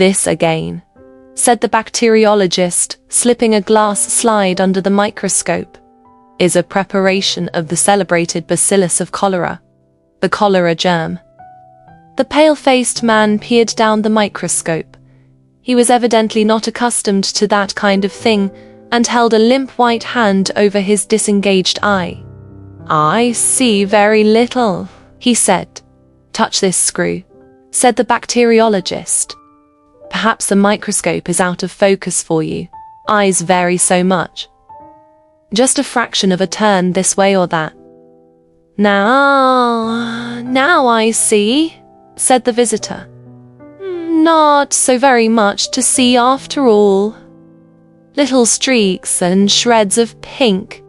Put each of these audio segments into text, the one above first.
"This again," said the bacteriologist, slipping a glass slide under the microscope, "is a preparation of the celebrated bacillus of cholera, the cholera germ." The pale-faced man peered down the microscope. He was evidently not accustomed to that kind of thing, and held a limp white hand over his disengaged eye. "I see very little," he said. "Touch this screw," said the bacteriologist. "Perhaps the microscope is out of focus for you. Eyes vary so much. Just a fraction of a turn this way or that." Now I see," said the visitor. "Not so very much to see after all. Little streaks and shreds of pink.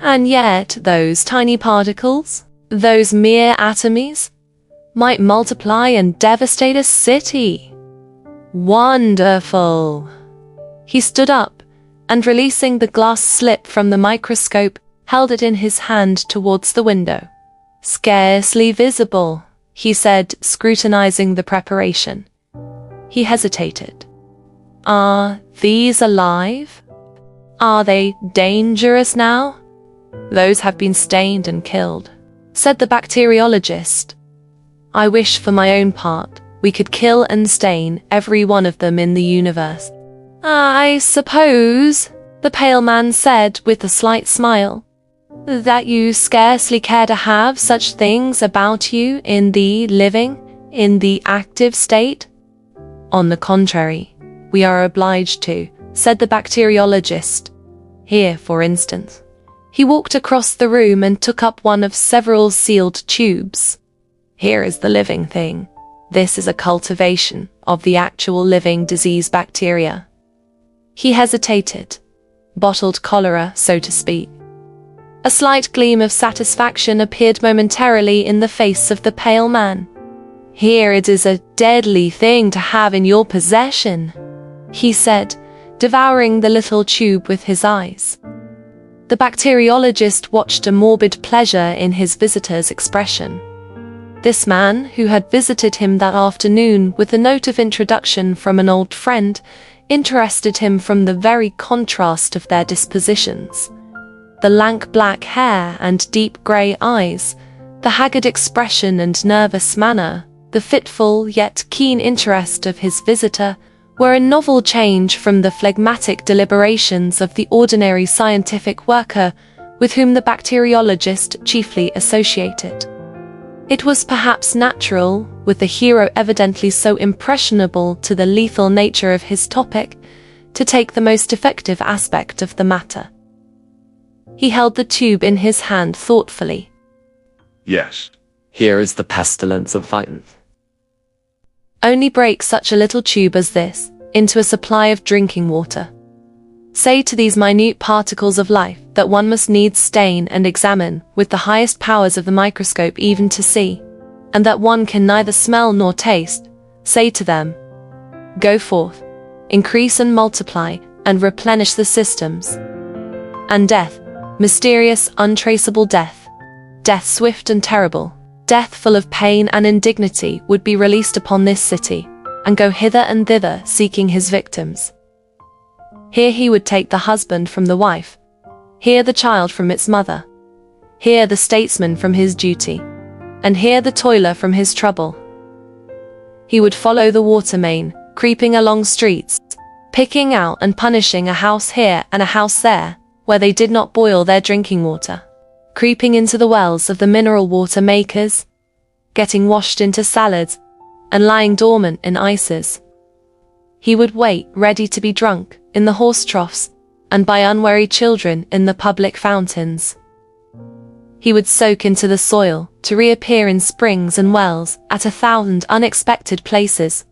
And yet those tiny particles, those mere atomies, might multiply and devastate a city. Wonderful." He stood up, and releasing the glass slip from the microscope, held it in his hand towards the window. "Scarcely visible," he said, scrutinizing the preparation. He hesitated. "Are these alive? Are they dangerous now?" "Those have been stained and killed," said the bacteriologist. "I wish for my own part we could kill and stain every one of them in the universe." "I suppose," the pale man said with a slight smile, "that you scarcely care to have such things about you in the active state?" "On the contrary, we are obliged to," said the bacteriologist. "Here, for instance." He walked across the room and took up one of several sealed tubes. "Here is the living thing. This is a cultivation of the actual living disease bacteria." He hesitated. Bottled cholera, so to speak. A slight gleam of satisfaction appeared momentarily in the face of the pale man. "Here it is a deadly thing to have in your possession," he said, devouring the little tube with his eyes. The bacteriologist watched a morbid pleasure in his visitor's expression. This man, who had visited him that afternoon with a note of introduction from an old friend, interested him from the very contrast of their dispositions. The lank black hair and deep grey eyes, the haggard expression and nervous manner, the fitful yet keen interest of his visitor were a novel change from the phlegmatic deliberations of the ordinary scientific worker with whom the bacteriologist chiefly associated. It was perhaps natural, with the hero evidently so impressionable to the lethal nature of his topic, to take the most effective aspect of the matter. He held the tube in his hand thoughtfully. "Yes. Here is the pestilence of fighting. Only break such a little tube as this into a supply of drinking water. Say to these minute particles of life that one must needs stain and examine with the highest powers of the microscope even to see, and that one can neither smell nor taste. Say to them, 'Go forth, increase and multiply, and replenish the systems.' And death, mysterious, untraceable death, death swift and terrible, death full of pain and indignity would be released upon this city, and go hither and thither seeking his victims. Here he would take the husband from the wife, here the child from its mother, here the statesman from his duty, and here the toiler from his trouble. He would follow the water main, creeping along streets, picking out and punishing a house here and a house there, where they did not boil their drinking water, creeping into the wells of the mineral water makers, getting washed into salads, and lying dormant in ices. He would wait, ready to be drunk, in the horse troughs, and by unwary children in the public fountains. He would soak into the soil, to reappear in springs and wells, at 1,000 unexpected places.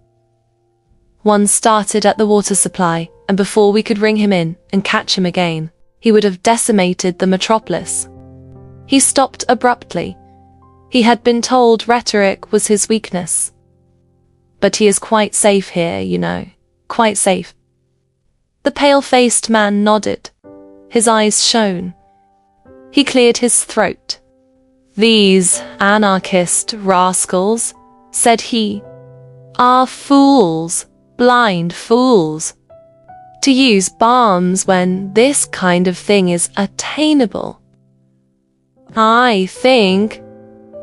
One started at the water supply, and before we could ring him in and catch him again, he would have decimated the metropolis. He stopped abruptly. He had been told rhetoric was his weakness. But he is quite safe here, you know. Quite safe. The pale-faced man nodded. His eyes shone. He cleared his throat. "These anarchist rascals," said he, "are fools. Blind fools. To use bombs when this kind of thing is attainable. I think.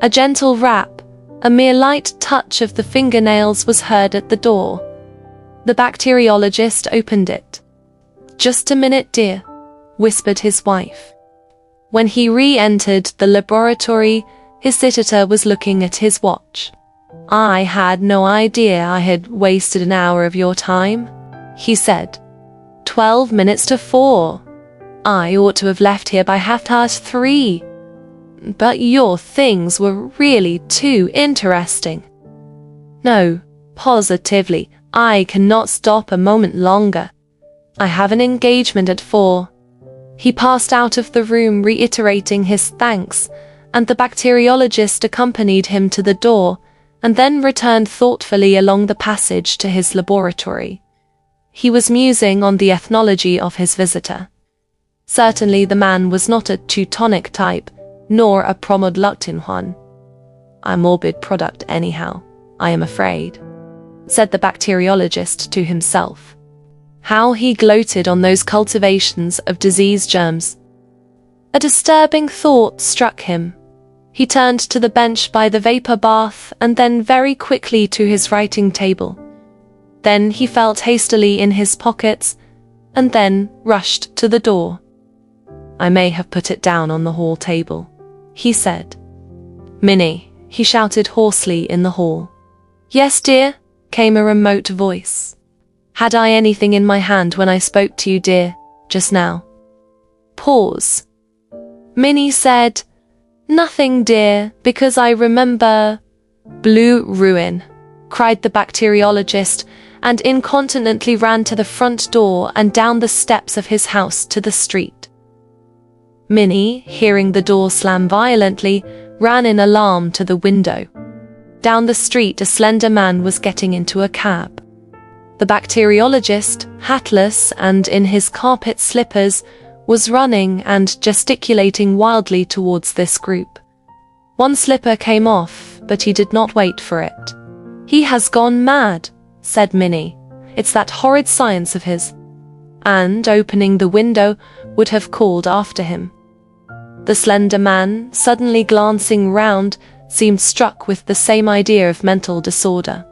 A gentle rap, a mere light touch of the fingernails was heard at the door. The bacteriologist opened it. "Just a minute, dear," whispered his wife. When he re-entered the laboratory, his visitor was looking at his watch. "I had no idea I had wasted an hour of your time," he said. 12 minutes to 4. I ought to have left here by 3:30. But your things were really too interesting. No, positively, I cannot stop a moment longer. I have an engagement at 4. He passed out of the room reiterating his thanks, and the bacteriologist accompanied him to the door and then returned thoughtfully along the passage to his laboratory. He was musing on the ethnology of his visitor. Certainly the man was not a Teutonic type, nor a Promodluctin one. "A morbid product anyhow, I am afraid," said the bacteriologist to himself. How he gloated on those cultivations of disease germs. A disturbing thought struck him. He turned to the bench by the vapor bath and then very quickly to his writing table. Then he felt hastily in his pockets and then rushed to the door. "I may have put it down on the hall table," he said. "Minnie," he shouted hoarsely in the hall. "Yes, dear," came a remote voice. "Had I anything in my hand when I spoke to you, dear, just now?" Pause. Minnie said, "Nothing, dear, because I remember—" "Blue ruin," cried the bacteriologist, and incontinently ran to the front door and down the steps of his house to the street. Minnie, hearing the door slam violently, ran in alarm to the window. Down the street a slender man was getting into a cab. The bacteriologist, hatless and in his carpet slippers, was running and gesticulating wildly towards this group. One slipper came off, but he did not wait for it. "He has gone mad," said Minnie. "It's that horrid science of his," and, opening the window, would have called after him. The slender man, suddenly glancing round, seemed struck with the same idea of mental disorder.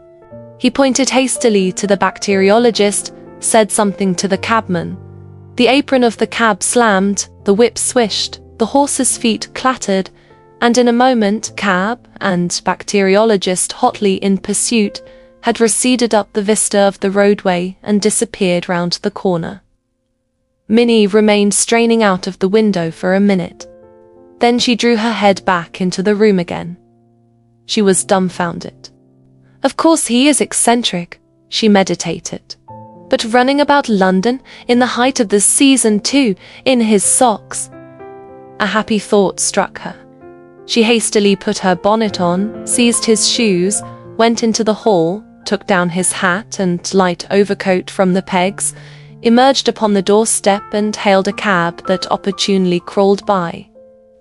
He pointed hastily to the bacteriologist, said something to the cabman. The apron of the cab slammed, the whip swished, the horse's feet clattered, and in a moment cab and bacteriologist, hotly in pursuit, had receded up the vista of the roadway and disappeared round the corner. Minnie remained straining out of the window for a minute. Then she drew her head back into the room again. She was dumbfounded. Of course he is eccentric, she meditated. But running about London, in the height of the season too, in his socks. A happy thought struck her. She hastily put her bonnet on, seized his shoes, went into the hall, took down his hat and light overcoat from the pegs, emerged upon the doorstep and hailed a cab that opportunely crawled by.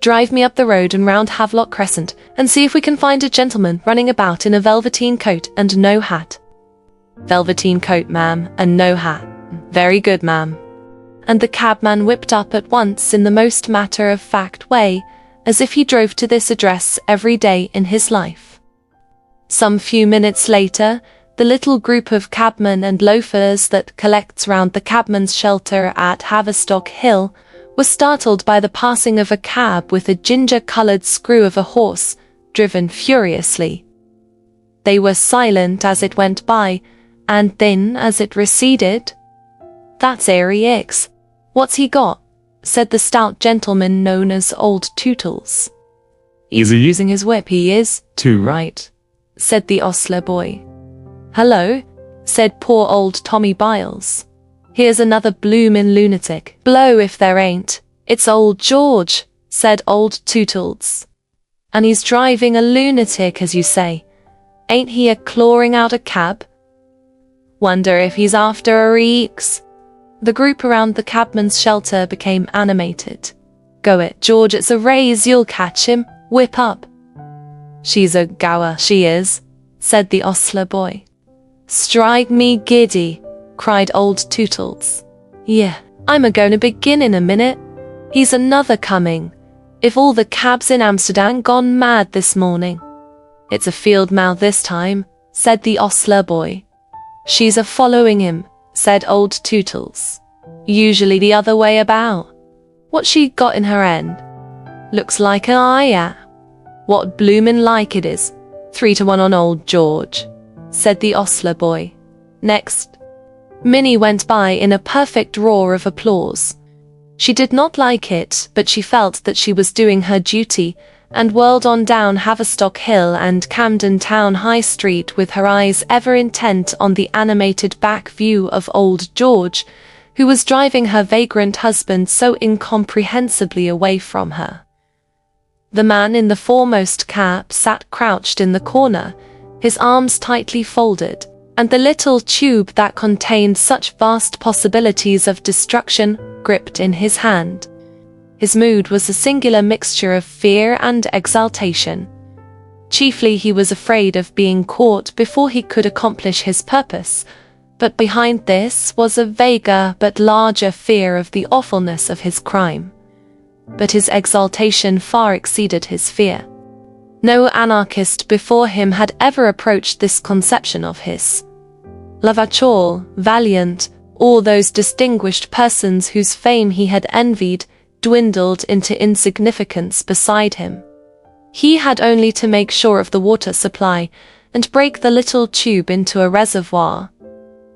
"Drive me up the road and round Havelock Crescent, and see if we can find a gentleman running about in a velveteen coat and no hat." "Velveteen coat, ma'am, and no hat. Very good, ma'am." And the cabman whipped up at once in the most matter-of-fact way, as if he drove to this address every day in his life. Some few minutes later, the little group of cabmen and loafers that collects round the cabman's shelter at Haverstock Hill was startled by the passing of a cab with a ginger-coloured screw of a horse, driven furiously. They were silent as it went by, and then as it receded. "That's Airy Ix. What's he got?" said the stout gentleman known as Old Tootles. Easy. "Using his whip, he is." Too right. said the ostler boy. "Hello," said poor old Tommy Biles. "Here's another bloomin' lunatic. Blow if there ain't. It's old George," said Old Tootles. "And he's driving a lunatic, as you say. Ain't he a-clawing out a cab? Wonder if he's after a reeks." The group around the cabman's shelter became animated. "Go it, George, it's a raise, you'll catch him. Whip up." "She's a gower, she is," said the ostler boy. Strike me giddy, cried old Tootles. Yeah, I'm a-going to begin in a minute. He's another coming. If all the cabs in Amsterdam gone mad this morning. It's a field mouse this time, said the ostler boy. She's a-following him, said old Tootles. Usually the other way about. What's she got in her end? Looks like an eye. What bloomin' like it is. 3-1 on old George, said the ostler boy. Next. Minnie went by in a perfect roar of applause. She did not like it, but she felt that she was doing her duty, and whirled on down Haverstock Hill and Camden Town High Street with her eyes ever intent on the animated back view of old George, who was driving her vagrant husband so incomprehensibly away from her. The man in the foremost cab sat crouched in the corner, his arms tightly folded, and the little tube that contained such vast possibilities of destruction gripped in his hand. His mood was a singular mixture of fear and exultation. Chiefly he was afraid of being caught before he could accomplish his purpose, but behind this was a vaguer but larger fear of the awfulness of his crime. But his exultation far exceeded his fear. No anarchist before him had ever approached this conception of his. Lavachour, Valiant, all those distinguished persons whose fame he had envied, dwindled into insignificance beside him. He had only to make sure of the water supply and break the little tube into a reservoir.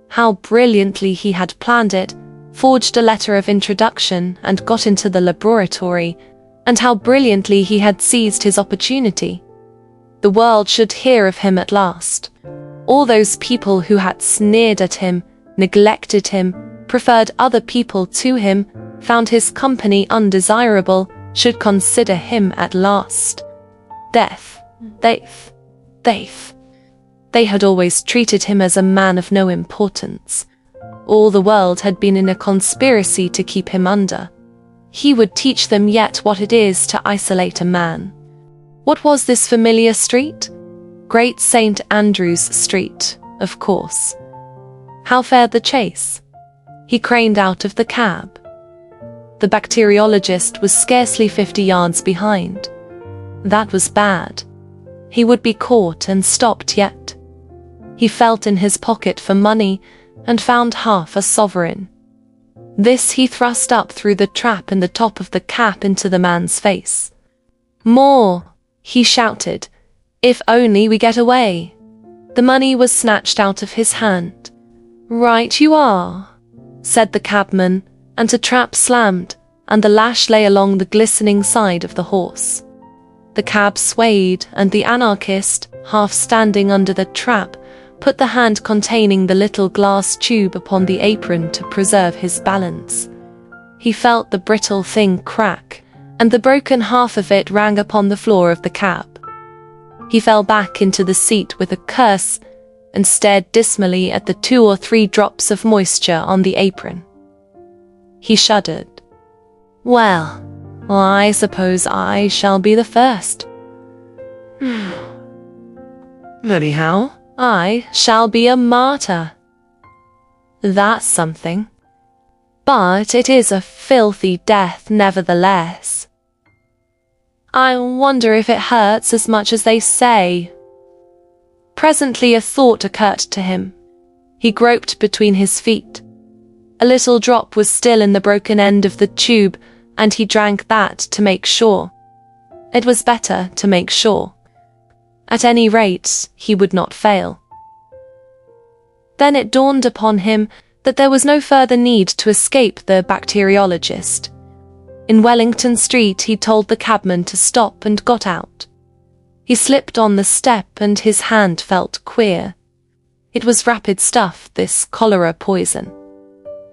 How brilliantly he had planned it, forged a letter of introduction and got into the laboratory, and how brilliantly he had seized his opportunity. The world should hear of him at last. All those people who had sneered at him, neglected him, preferred other people to him, found his company undesirable, should consider him at last. Death. They had always treated him as a man of no importance. All the world had been in a conspiracy to keep him under. He would teach them yet what it is to isolate a man. What was this familiar street? Great St. Andrew's Street, of course. How fared the chase? He craned out of the cab. The bacteriologist was scarcely 50 yards behind. That was bad. He would be caught and stopped yet. He felt in his pocket for money and found half a sovereign. This he thrust up through the trap in the top of the cap into the man's face. More, he shouted. If only we get away. The money was snatched out of his hand. Right you are, said the cabman, and the trap slammed, and the lash lay along the glistening side of the horse. The cab swayed, and the anarchist, half standing under the trap, put the hand containing the little glass tube upon the apron to preserve his balance. He felt the brittle thing crack, and the broken half of it rang upon the floor of the cab. He fell back into the seat with a curse and stared dismally at the 2 or 3 drops of moisture on the apron. He shuddered. Well, I suppose I shall be the first. Anyhow, I shall be a martyr. That's something. But it is a filthy death nevertheless. I wonder if it hurts as much as they say. Presently a thought occurred to him. He groped between his feet. A little drop was still in the broken end of the tube, and he drank that to make sure. It was better to make sure. At any rate, he would not fail. Then it dawned upon him that there was no further need to escape the bacteriologist. In Wellington Street he told the cabman to stop and got out. He slipped on the step and his hand felt queer. It was rapid stuff, this cholera poison.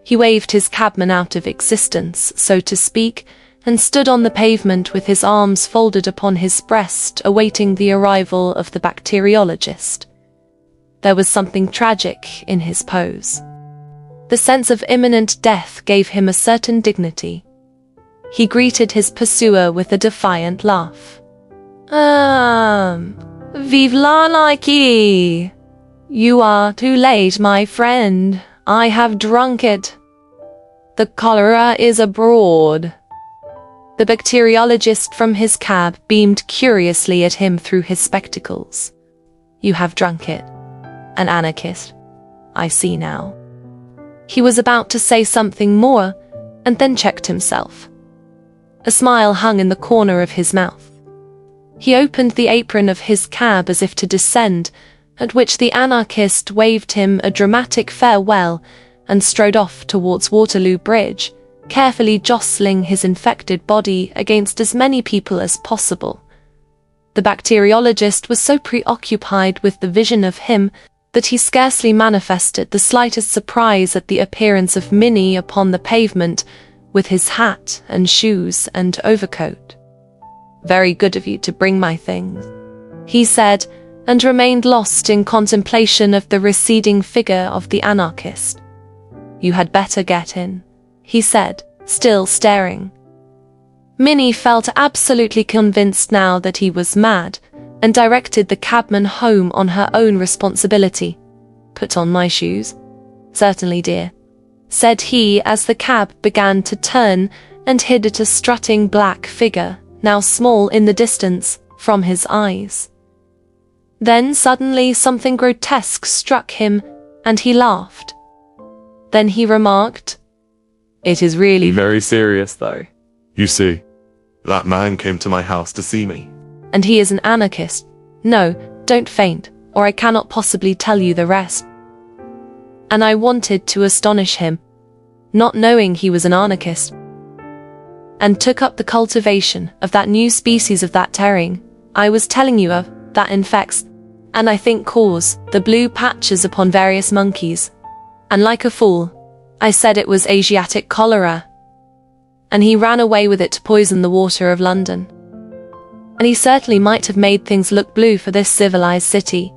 He waved his cabman out of existence, so to speak, and stood on the pavement with his arms folded upon his breast, awaiting the arrival of the bacteriologist. There was something tragic in his pose. The sense of imminent death gave him a certain dignity. He greeted his pursuer with a defiant laugh. Vive l'anarchie! You are too late, my friend. I have drunk it. The cholera is abroad. The bacteriologist from his cab beamed curiously at him through his spectacles. You have drunk it. An anarchist. I see now. He was about to say something more, and then checked himself. A smile hung in the corner of his mouth. He opened the apron of his cab as if to descend, at which the anarchist waved him a dramatic farewell and strode off towards Waterloo Bridge, carefully jostling his infected body against as many people as possible. The bacteriologist was so preoccupied with the vision of him that he scarcely manifested the slightest surprise at the appearance of Minnie upon the pavement with his hat and shoes and overcoat. Very good of you to bring my things, he said, and remained lost in contemplation of the receding figure of the anarchist. You had better get in, he said, still staring. Minnie felt absolutely convinced now that he was mad, and directed the cabman home on her own responsibility. Put on my shoes? Certainly, dear, said he as the cab began to turn and hid a strutting black figure, now small in the distance, from his eyes. Then suddenly something grotesque struck him, and he laughed. Then he remarked, It is really Very serious, though. You see, that man came to my house to see me. and he is an anarchist. No, don't faint, or I cannot possibly tell you the rest. And I wanted to astonish him, not knowing he was an anarchist, and took up the cultivation of that new species of that tearing I was telling you of, that infects, and I think cause, the blue patches upon various monkeys. And like a fool, I said it was Asiatic cholera. And he ran away with it to poison the water of London. And he certainly might have made things look blue for this civilized city.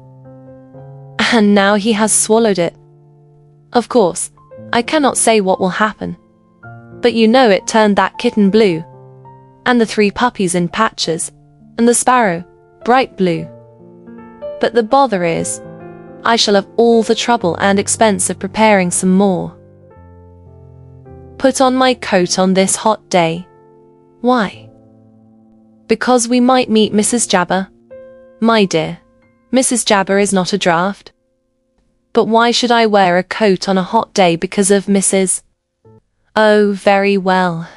And now he has swallowed it. Of course, I cannot say what will happen. But you know it turned that kitten blue. And the 3 puppies in patches. And the sparrow, bright blue. But the bother is, I shall have all the trouble and expense of preparing some more. Put on my coat on this hot day. Why? Because we might meet Mrs. Jabber. My dear, Mrs. Jabber is not a draught. But why should I wear a coat on a hot day because of Mrs. Oh, very well.